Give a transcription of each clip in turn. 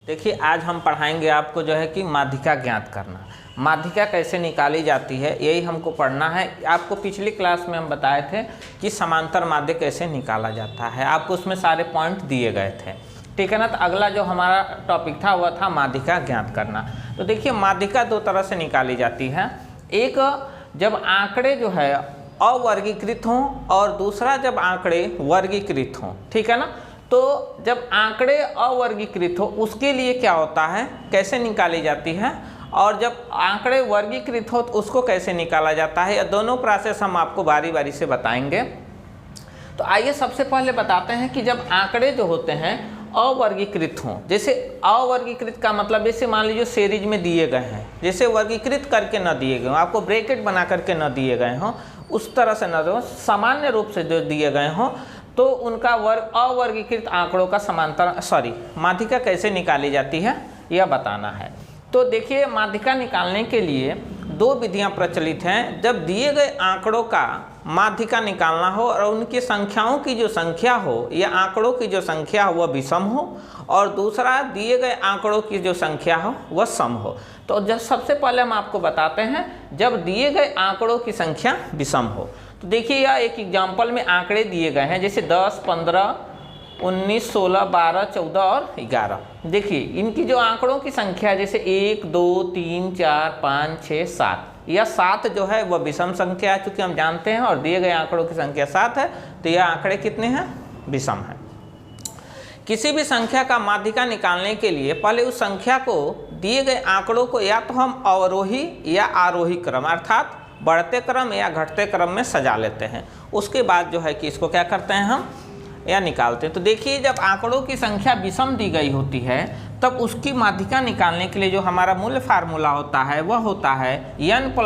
देखिए आज हम पढ़ाएंगे आपको जो है कि माध्यिका ज्ञात करना। माध्यिका कैसे निकाली जाती है यही हमको पढ़ना है। आपको पिछली क्लास में हम बताए थे कि समांतर माध्य कैसे निकाला जाता है, आपको उसमें सारे पॉइंट दिए गए थे, ठीक है ना। तो अगला जो हमारा टॉपिक था वह था माध्यिका ज्ञात करना। तो देखिए माध्यिका दो तरह से निकाली जाती है, एक जब आंकड़े जो है अवर्गीकृत हों और दूसरा जब आंकड़े वर्गीकृत हों, ठीक है ना। तो जब आंकड़े अवर्गीकृत हो उसके लिए क्या होता है, कैसे निकाली जाती है, और जब आंकड़े वर्गीकृत हो तो उसको कैसे निकाला जाता है, ये दोनों प्रोसेस हम आपको बारी बारी से बताएंगे। तो आइए सबसे पहले बताते हैं कि जब आंकड़े जो होते हैं अवर्गीकृत हों, जैसे अवर्गीकृत का मतलब जैसे मान लीजिए सीरीज में दिए गए हैं, जैसे वर्गीकृत करके न दिए गए हों, आपको ब्रैकेट बना करके न दिए गए हों, उस तरह से न दो, सामान्य रूप से जो दिए गए हों, तो उनका अवर्गीकृत आंकड़ों का माध्यिका कैसे निकाली जाती है यह बताना है। तो देखिए माध्यिका निकालने के लिए दो विधियां प्रचलित हैं। जब दिए गए आंकड़ों का माध्यिका निकालना हो और उनकी संख्याओं की जो संख्या हो या आंकड़ों की जो संख्या हो वह विषम हो, और दूसरा दिए गए आंकड़ों की जो संख्या हो वह सम हो। तो जब सबसे पहले हम आपको बताते हैं जब दिए गए आंकड़ों की संख्या विषम हो। तो देखिए यह एक एग्जाम्पल में आंकड़े दिए गए हैं, जैसे 10, 15, 19, 16, 12, 14 और 11। देखिए इनकी जो आंकड़ों की संख्या है, जैसे 1, 2, 3, 4, 5, 6, 7, यह 7 जो है वह विषम संख्या है, चूँकि हम जानते हैं, और दिए गए आंकड़ों की संख्या 7 है, तो यह आंकड़े कितने हैं, विषम है। किसी भी संख्या का माध्यिका निकालने के लिए पहले उस संख्या को दिए गए आंकड़ों को या तो हम अवरोही या आरोही क्रम अर्थात बढ़ते क्रम या घटते क्रम में सजा लेते हैं, उसके बाद जो है कि इसको क्या करते हैं हम या निकालते हैं। तो देखिए जब आंकड़ों की संख्या विषम दी गई होती है तब उसकी माध्यिका निकालने के लिए जो हमारा मूल फार्मूला होता है वह होता है n +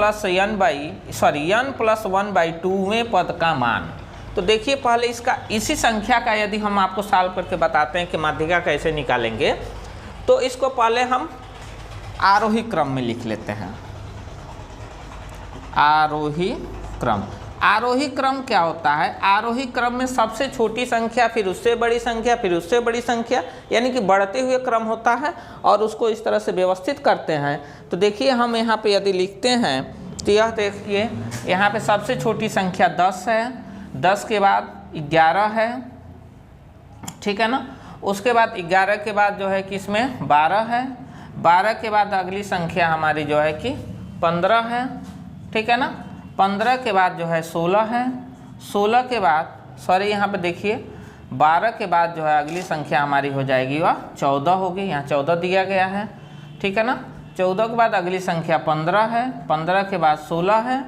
1/2वें पद का मान। तो देखिए पहले इसका इसी संख्या का यदि हम आपको सॉल्व करके बताते हैं कि माध्यिका कैसे निकालेंगे, तो इसको पहले हम आरोही क्रम में लिख लेते हैं। आरोही क्रम, आरोही क्रम क्या होता है, आरोही क्रम में सबसे छोटी संख्या, फिर उससे बड़ी संख्या, फिर उससे बड़ी संख्या, यानी कि बढ़ते हुए क्रम होता है, और उसको इस तरह से व्यवस्थित करते हैं। तो देखिए हम यहाँ पे यदि लिखते हैं तो यह देखिए यहाँ पे सबसे छोटी संख्या 10 है, 10 के बाद 11 है, ठीक है ना। उसके बाद 11 के बाद जो है कि इसमें 12 है, 12 के बाद अगली संख्या हमारी जो है कि 15 है, ठीक है ना। 15 के बाद जो है 16 है, 16 के बाद यहाँ पे देखिए 12 के बाद जो है अगली संख्या हमारी हो जाएगी वह 14 होगी, यहाँ 14 दिया गया है, ठीक है ना। 14 के बाद अगली संख्या 15 है, 15 के बाद 16 है,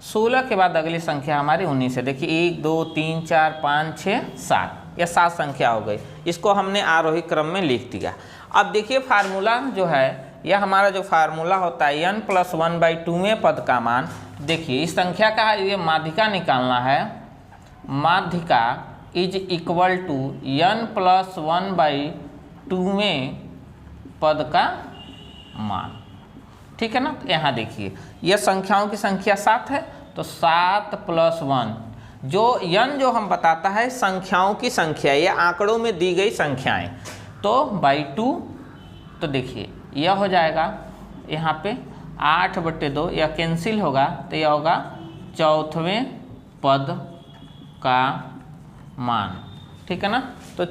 16 के बाद अगली संख्या हमारी 19 है। देखिए 1, 2, 3, 4, 5, 6, 7, यह 7 संख्या हो गई। इसको हमने आरोही क्रम में लिख दिया। अब देखिए फार्मूला जो है, यह हमारा जो फार्मूला होता है n + 1/2वें पद का मान। देखिए इस संख्या का ये माध्यिका निकालना है, माध्यिका इज इक्वल टू n + 1/2वें पद का मान, ठीक है ना। तो यहाँ देखिए यह संख्याओं की संख्या 7 है, तो 7 + 1, जो n जो हम बताता है संख्याओं की संख्या या आंकड़ों में दी गई संख्याएं, तो /2। तो देखिए यह हो जाएगा यहाँ पे 8/2, यह कैंसिल होगा, तो यह होगा 4वें पद का मान, ठीक है ना। तो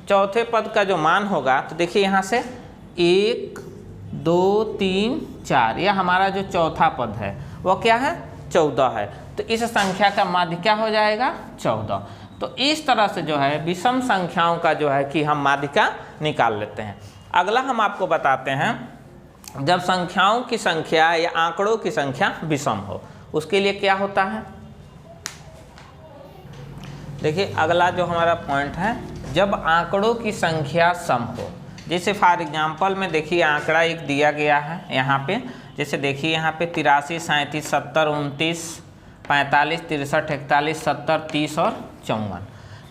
चौथे पद का जो मान होगा, तो देखिए यहाँ से 1, 2, 3, 4, यह हमारा जो चौथा पद है वह क्या है, 14 है। तो इस संख्या का माध्य क्या हो जाएगा, 14। तो इस तरह से जो है विषम संख्याओं का जो है कि हम माध्यिका निकाल लेते हैं। अगला हम आपको बताते हैं जब संख्याओं की संख्या या आंकड़ों की संख्या विषम हो, उसके लिए क्या होता है। देखिए अगला जो हमारा पॉइंट है, जब आंकड़ों की संख्या सम हो। जैसे फॉर एग्जांपल में देखिए आंकड़ा एक दिया गया है यहाँ पे, जैसे देखिए यहाँ पे 83, 37, 70, 29, 45, 63, 41, 70, 30 और 54।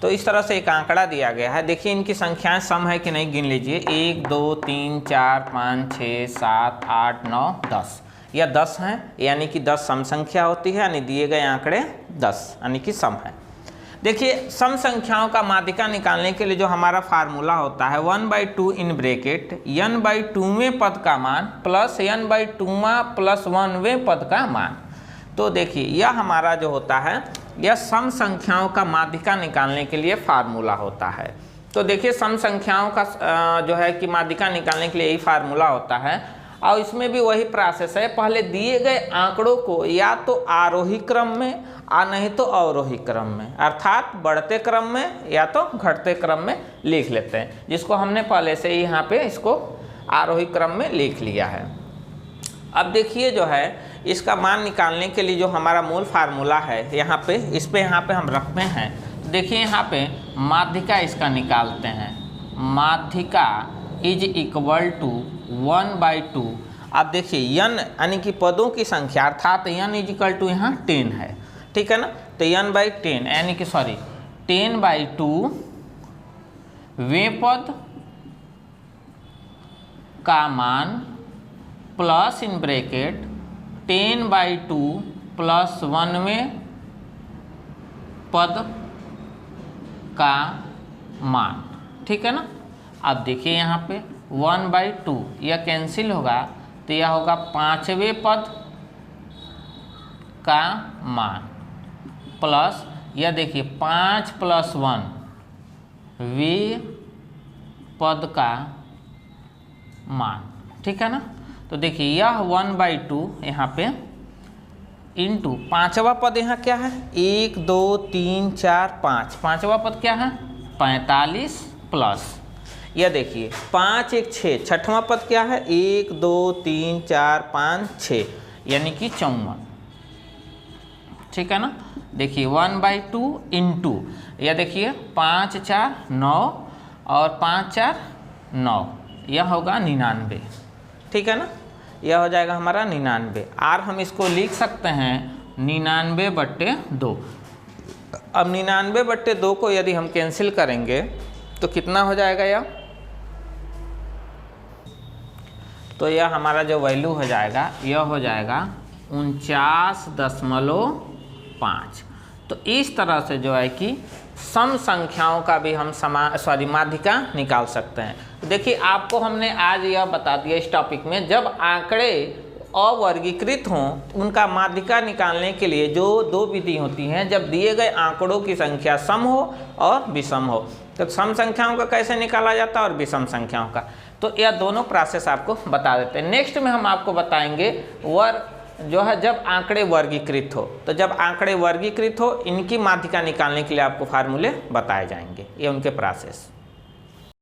तो इस तरह से एक आंकड़ा दिया गया है। देखिए इनकी संख्याएं सम है कि नहीं, गिन लीजिए। 1, 2, 3, 4, 5, 6, 7, 8, 9, 10, यह 10 हैं, यानी कि 10 सम संख्या होती है, यानी दिए गए आंकड़े 10 यानी कि सम है। देखिए सम संख्याओं का माध्यिका निकालने के लिए जो हमारा फार्मूला होता है 1/2 इन ब्रैकेट n/2वें पद का मान प्लस n/2वां प्लस 1वें पद का मान। तो देखिए यह हमारा जो होता है यह सम संख्याओं का माध्यिका निकालने के लिए फार्मूला होता है। तो देखिए सम संख्याओं का जो है कि माध्यिका निकालने के लिए यही फार्मूला होता है और इसमें भी वही प्रोसेस है। पहले दिए गए आंकड़ों को या तो आरोही क्रम में और नहीं तो अवरोही क्रम में, अर्थात बढ़ते क्रम में या तो घटते क्रम में लिख लेते हैं, जिसको हमने पहले से ही यहाँ पे इसको आरोही क्रम में लिख लिया है। अब देखिए जो है इसका मान निकालने के लिए जो हमारा मूल फार्मूला है यहाँ पे हम रखते हैं। देखिए यहाँ पे माध्यिका इसका निकालते हैं, माध्यिका इज इक्वल टू 1/2। अब देखिए n यानी कि पदों की संख्या अर्थात n इज इक्वल टू यहाँ 10 है, ठीक है ना। तो n/10 यानी कि 10/2 वे पद का मान प्लस इन ब्रैकेट 10/2 प्लस 1वें पद का मान, ठीक है ना। अब देखिए यहाँ पे 1/2 यह कैंसिल होगा तो यह होगा 5वें पद का मान प्लस यह देखिए 5 + 1 वे पद का मान, ठीक है ना। तो देखिए यह 1/2 यहाँ पे इंटू 5वां पद यहाँ क्या है 1 2 3 4 5, 5वां पद क्या है 45 प्लस यह देखिए 5 1 6, 6वां पद क्या है 1 2 3 4 5 6 यानी कि 54, ठीक है ना। देखिए 1/2 इंटू यह देखिए 5 4 9 और 5 4 9 यह होगा 99, ठीक है ना। यह हो जाएगा हमारा 99 और हम इसको लिख सकते हैं 99/2। अब 99/2 को यदि हम कैंसिल करेंगे तो कितना हो जाएगा यह, तो यह हमारा जो वैल्यू हो जाएगा यह हो जाएगा 49.5। तो इस तरह से जो है कि सम संख्याओं का भी हम माध्यिका निकाल सकते हैं। तो देखिए आपको हमने आज यह बता दिया इस टॉपिक में, जब आंकड़े अवर्गीकृत हों उनका माध्यिका निकालने के लिए जो दो विधि होती हैं, जब दिए गए आंकड़ों की संख्या सम हो और विषम हो। तो सम संख्याओं का कैसे निकाला जाता है और विषम संख्याओं का, तो यह दोनों प्रोसेस आपको बता देते हैं। नेक्स्ट में हम आपको बताएंगे जो है जब आंकड़े वर्गीकृत हो। तो जब आंकड़े वर्गीकृत हो इनकी माध्यिका निकालने के लिए आपको फार्मूले बताए जाएंगे, ये उनके प्रोसेस।